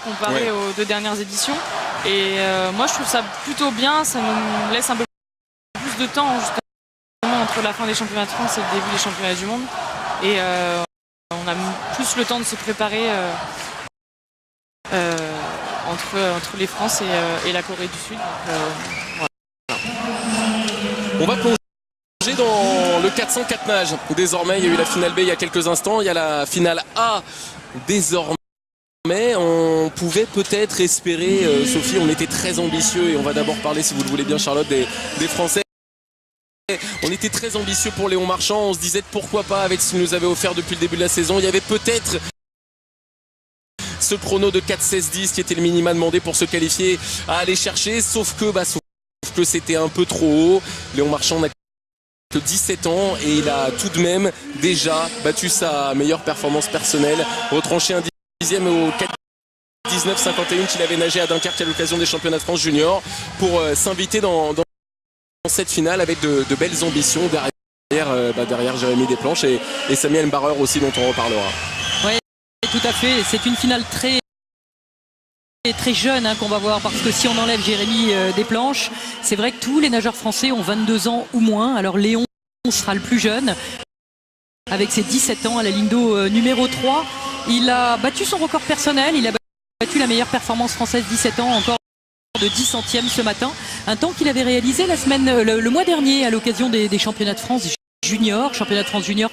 comparé aux 2 dernières éditions. Et moi je trouve ça plutôt bien, ça nous laisse un peu plus de temps justement entre la fin des championnats de France et le début des championnats du monde. Et on a plus le temps de se préparer entre les France et la Corée du Sud. Donc, voilà. On va plonger dans le 400 4 nages. Désormais, il y a eu la finale B il y a quelques instants, il y a la finale A désormais. On pouvait peut-être espérer, Sophie, on était très ambitieux et on va d'abord parler, si vous le voulez bien Charlotte, des Français. On était très ambitieux pour Léon Marchand, on se disait pourquoi pas avec ce qu'il nous avait offert depuis le début de la saison. Il y avait peut-être ce chrono de 4-16-10 qui était le minima demandé pour se qualifier à aller chercher, sauf que c'était un peu trop haut. Léon Marchand n'a que 17 ans et il a tout de même déjà battu sa meilleure performance personnelle, retranché un dixième au 4-19-51 qu'il avait nagé à Dunkerque à l'occasion des championnats de France junior pour s'inviter dans cette finale avec de belles ambitions derrière Jérémy Desplanches et Samuel Mbarreur aussi, dont on reparlera. Oui, tout à fait. C'est une finale très jeune qu'on va voir, parce que si on enlève Jérémy Desplanches, c'est vrai que tous les nageurs français ont 22 ans ou moins. Alors Léon sera le plus jeune avec ses 17 ans à la ligne d'eau numéro 3. Il a battu son record personnel, il a battu la meilleure performance française, 17 ans, encore de 10 centièmes ce matin, un temps qu'il avait réalisé le mois dernier à l'occasion des championnats de France junior,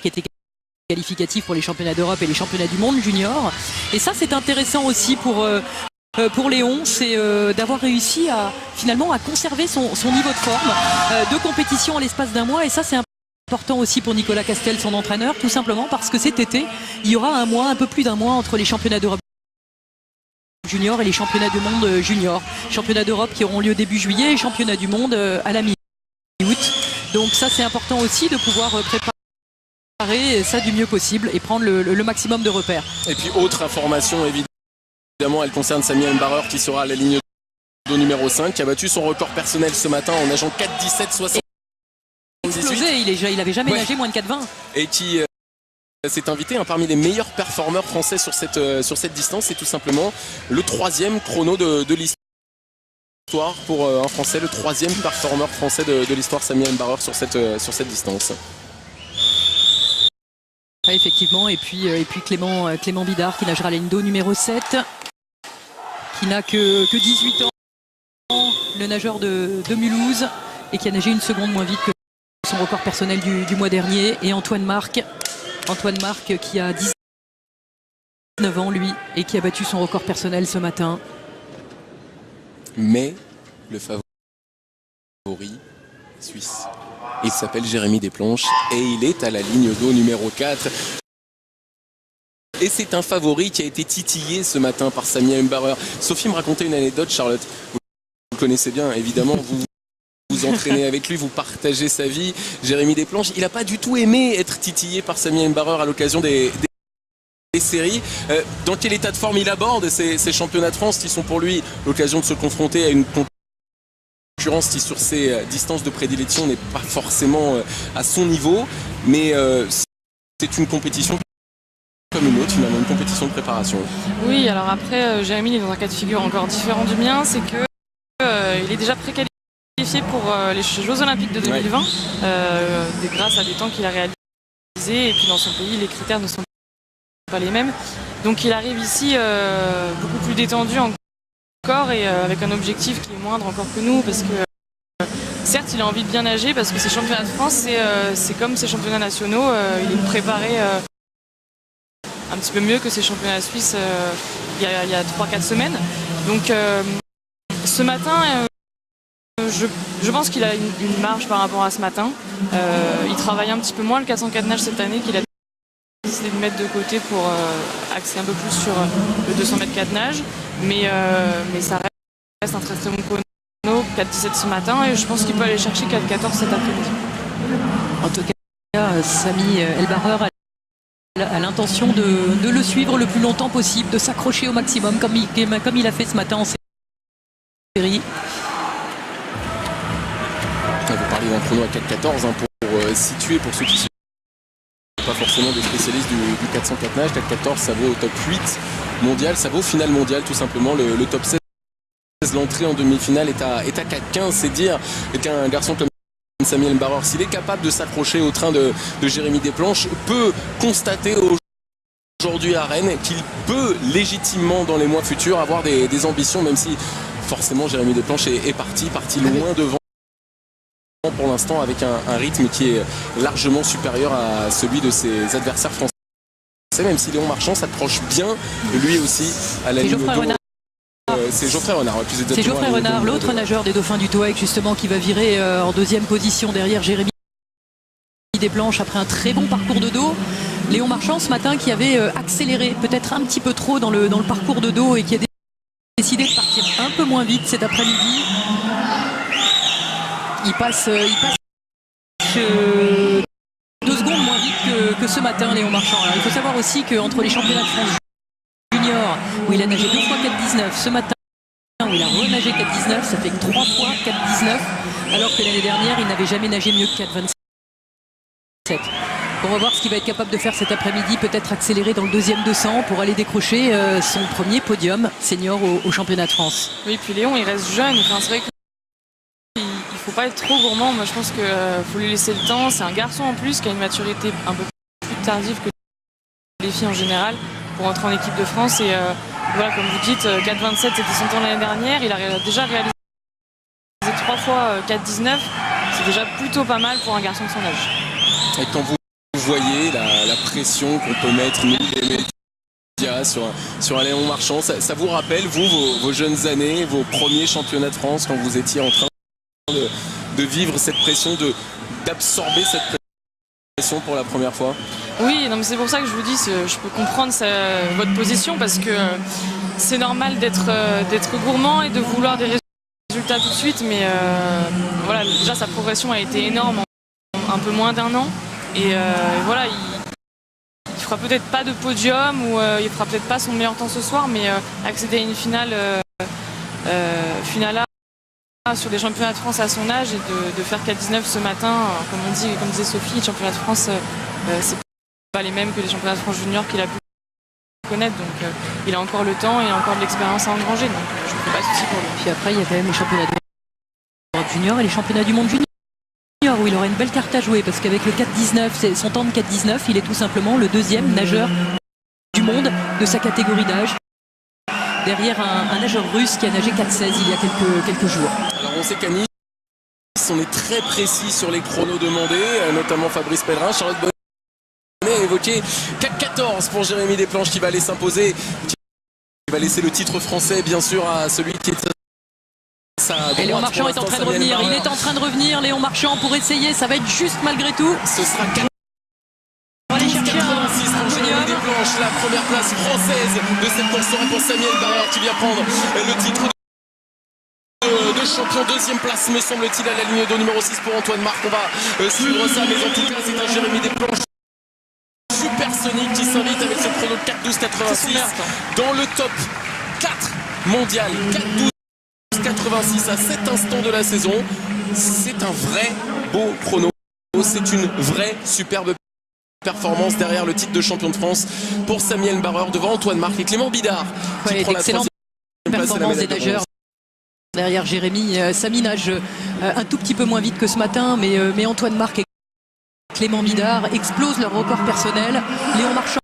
qui était qualificatif pour les championnats d'Europe et les championnats du monde junior. Et ça, c'est intéressant aussi pour Léon, c'est d'avoir réussi finalement à conserver son niveau de forme de compétition à l'espace d'un mois. Et ça, c'est important aussi pour Nicolas Castel, son entraîneur, tout simplement parce que cet été, il y aura un peu plus d'un mois entre les championnats d'Europe junior et les championnats du monde junior. Championnats d'Europe qui auront lieu début juillet et championnats du monde à la mi-août. Donc ça, c'est important aussi de pouvoir préparer ça du mieux possible et prendre le maximum de repères. Et puis autre information, évidemment, elle concerne Samuel Mbarreur qui sera à la ligne d'eau numéro 5, qui a battu son record personnel ce matin en nageant 4-17-78. Il avait jamais nagé moins de 4-20. Et qui s'est invité parmi les meilleurs performeurs français sur cette distance. C'est tout simplement le 3e chrono de l'histoire pour un Français, le 3e performeur français de l'histoire, Samuel Mbarreur, sur cette distance. Ouais, effectivement, et puis Clément Bidard qui nagera à la ligne d'eau numéro 7, qui n'a que 18 ans, le nageur de Mulhouse, et qui a nagé une seconde moins vite que son record personnel du mois dernier. Et Antoine Marc qui a 19 ans lui, et qui a battu son record personnel ce matin. Mais le favori suisse, il s'appelle Jérémy Desplanches et il est à la ligne d'eau numéro 4. Et c'est un favori qui a été titillé ce matin par Samuel Mbarreur. Sophie me racontait une anecdote, Charlotte. Vous le connaissez bien, évidemment, vous entraînez avec lui, vous partagez sa vie. Jérémy Desplanches, il n'a pas du tout aimé être titillé par Samuel Mbarreur à l'occasion des séries. Dans quel état de forme il aborde ces championnats de France qui sont pour lui l'occasion de se confronter à une concurrence qui sur ses distances de prédilection n'est pas forcément à son niveau, mais c'est une compétition comme une autre, finalement, une compétition de préparation. Oui, alors après, Jérémy est dans un cas de figure encore différent du mien, c'est que il est déjà préqualifié pour les Jeux Olympiques de 2020, grâce à des temps qu'il a réalisés, et puis dans son pays, les critères ne sont pas les mêmes. Donc il arrive ici beaucoup plus détendu encore et avec un objectif qui est moindre encore que nous, parce que certes il a envie de bien nager, parce que ces championnats de France c'est comme ces championnats nationaux, il est préparé un petit peu mieux que ces championnats suisses il y a 3-4 semaines. Donc ce matin je pense qu'il a une marge par rapport à ce matin. Il travaille un petit peu moins le 404 nage cette année, qu'il a décidé de mettre de côté pour axer un peu plus sur le 200 mètres 4 nage, mais ça reste un très très bon chrono, 4-17 ce matin, et je pense qu'il peut aller chercher 4-14 cet après-midi. En tout cas, Samy Mbarreur a l'intention de le suivre le plus longtemps possible, de s'accrocher au maximum comme il a fait ce matin en série. Vous parlez d'un chrono à 4-14 pour situer, pour ceux qui ne sont pas forcément des spécialistes du 404 nage. 4-14 ça vaut au top 8 mondial. Ça vaut finale mondiale tout simplement. Le top 16, l'entrée en demi-finale est à 4-15. C'est dire qu'un garçon comme Samuel Barreur, s'il est capable de s'accrocher au train de Jérémy Desplanches, peut constater aujourd'hui à Rennes qu'il peut légitimement dans les mois futurs avoir des ambitions, même si forcément Jérémy Desplanches est parti loin devant pour l'instant, avec un rythme qui est largement supérieur à celui de ses adversaires français, même si Léon Marchand s'approche bien lui aussi à la ligne d'eau. C'est Geoffrey Renard, plus exactement. C'est Geoffrey Renard, l'autre nageur des Dauphins du Touareg, justement, qui va virer en deuxième position derrière Jérémy Desplanches après un très bon parcours de dos. Léon Marchand ce matin qui avait accéléré peut-être un petit peu trop dans le parcours de dos et qui a décidé de partir un peu moins vite cet après-midi. Il passe 2 secondes moins vite que ce matin, Léon Marchand. Alors, il faut savoir aussi qu'entre les championnats de France junior, où il a nagé 2 fois 4,19, ce matin où il a renagé 4,19, ça fait 3 fois 4,19, alors que l'année dernière, il n'avait jamais nagé mieux que 4,27. On va voir ce qu'il va être capable de faire cet après-midi, peut-être accélérer dans le deuxième 200 pour aller décrocher son premier podium senior au championnat de France. Oui, puis Léon, il reste jeune. Enfin, c'est vrai qu'il ne faut pas être trop gourmand. Moi, je pense qu'il faut lui laisser le temps. C'est un garçon en plus qui a une maturité un peu plus tardive que les filles en général pour entrer en équipe de France. Et voilà, comme vous dites, 4,27 c'était son temps l'année dernière. Il a déjà réalisé 3 fois 4,19. C'est déjà plutôt pas mal pour un garçon de son âge. Et quand vous voyez la pression qu'on peut mettre, nous les médias, sur un Léon Marchand, ça vous rappelle, vous, vos jeunes années, vos premiers championnats de France, quand vous étiez en train de vivre cette pression, d'absorber cette pression pour la première fois? Oui, non, mais c'est pour ça que je vous dis, je peux comprendre votre position, parce que c'est normal d'être gourmand et de vouloir des résultats tout de suite, mais voilà, déjà sa progression a été énorme en un peu moins d'1 an. Et voilà, il fera peut-être pas de podium ou il fera peut-être pas son meilleur temps ce soir, mais accéder à une finale A sur des championnats de France à son âge et de faire 4,19 ce matin, comme disait Sophie, les championnats de France, c'est pas les mêmes que les championnats de France junior qu'il a pu connaître, donc il a encore le temps et encore de l'expérience à engranger, donc je ne fais pas de soucis pour lui. Puis après, il y a quand même les championnats d'Europe junior et les championnats du monde junior, où il aura une belle carte à jouer, parce qu'avec le 4,19, son temps de 4,19, il est tout simplement le 2e nageur du monde de sa catégorie d'âge, derrière un nageur russe qui a nagé 4,16 il y a quelques jours. Alors on sait qu'à Nice, on est très précis sur les chronos demandés, notamment Fabrice Pellerin. Charlotte Bonnet a évoqué 4,14 pour Jérémy Desplanches, qui va aller s'imposer, qui va laisser le titre français bien sûr à celui qui est et Léon Marchand est en train de revenir, il est en train de revenir, Léon Marchand, pour essayer, ça va être juste malgré tout. Ce sera 4,86 pour Jérémy Desplanches, la première place française de cette course sera pour Samuel Barreur, qui vient prendre le titre de champion. 2e place, me semble-t-il, à la ligne d'eau numéro 6 pour Antoine Marc. On va suivre ça, mais en tout cas, c'est un Jérémy Desplanches supersonique qui s'invite avec ce chrono de 4,12,86 dans le top 4 mondial. 4,12,86 à cet instant de la saison. C'est un vrai beau chrono. C'est une vraie superbe performance derrière le titre de champion de France pour Samuel Barreur devant Antoine Marc et Clément Bidard qui prend la 3e place. Performance des nageurs derrière Jérémy. Samy nage un tout petit peu moins vite que ce matin, mais Antoine Marc et Clément Bidard explosent leur record personnel. Léon Marchand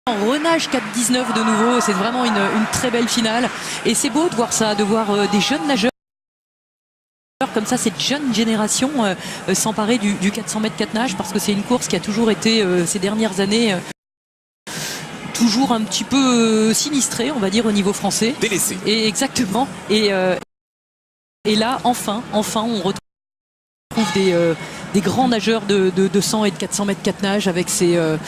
renage 4,19 de nouveau. C'est vraiment une très belle finale, et c'est beau de voir ça, de voir des jeunes nageurs comme ça, cette jeune génération s'emparer du 400 mètres 4 nages, parce que c'est une course qui a toujours été ces dernières années toujours un petit peu sinistrée, on va dire, au niveau français, délaissée. Et exactement, et là enfin on retrouve des grands nageurs de 200 et de 400 mètres 4 nages avec cette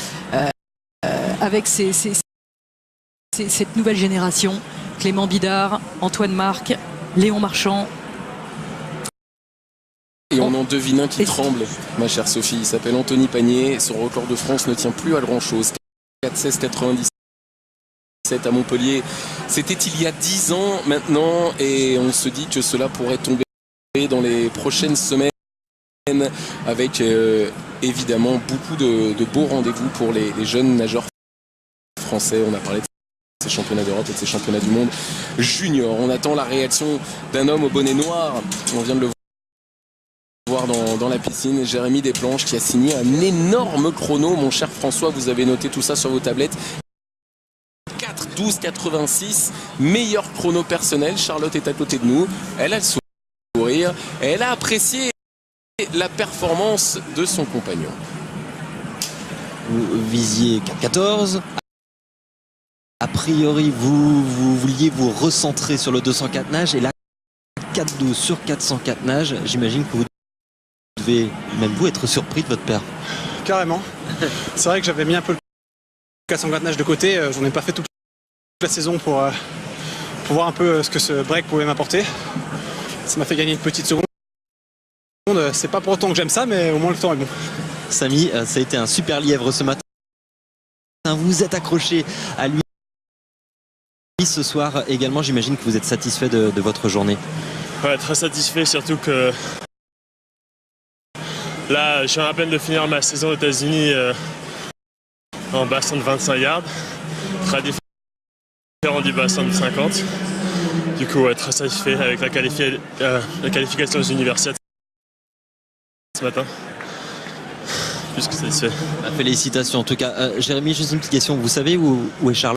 nouvelle génération. Clément Bidard, Antoine Marc, Léon Marchand. Et on en devine un qui tremble, ma chère Sophie. Il s'appelle Anthony Pagné. Son record de France ne tient plus à grand chose. 4,16,97 à Montpellier. C'était il y a 10 ans maintenant, et on se dit que cela pourrait tomber dans les prochaines semaines, avec évidemment beaucoup de beaux rendez-vous pour les jeunes nageurs français. On a parlé de ces championnats d'Europe et de ces championnats du monde junior. On attend la réaction d'un homme au bonnet noir. On vient de le voir dans la piscine, Jérémy Desplanches, qui a signé un énorme chrono. Mon cher François, vous avez noté tout ça sur vos tablettes. 4:12,86, meilleur chrono personnel. Charlotte est à côté de nous, elle a le sourire et elle a apprécié la performance de son compagnon. Vous visiez 4,14. A priori, vous vouliez vous recentrer sur le 204 nages et là 4,12 sur 404 nages. J'imagine que vous devez même vous être surpris de votre père. Carrément. C'est vrai que j'avais mis un peu le 404 nages de côté. J'en ai pas fait toute la saison pour voir un peu ce que ce break pouvait m'apporter. Ça m'a fait gagner une petite seconde. C'est pas pour autant que j'aime ça, mais au moins le temps est bon. Samy, ça a été un super lièvre ce matin. Vous vous êtes accroché à lui ce soir également. J'imagine que vous êtes satisfait de votre journée. Ouais, très satisfait, surtout que là, je viens à peine de finir ma saison aux États-Unis en bassin de 25 yards, très différent du bassin de 50. Du coup, ouais, très satisfait avec la qualification aux universités ce matin. Plus que satisfait. Félicitations en tout cas. Jérémy, juste une petite question. Vous savez où est Charlotte ?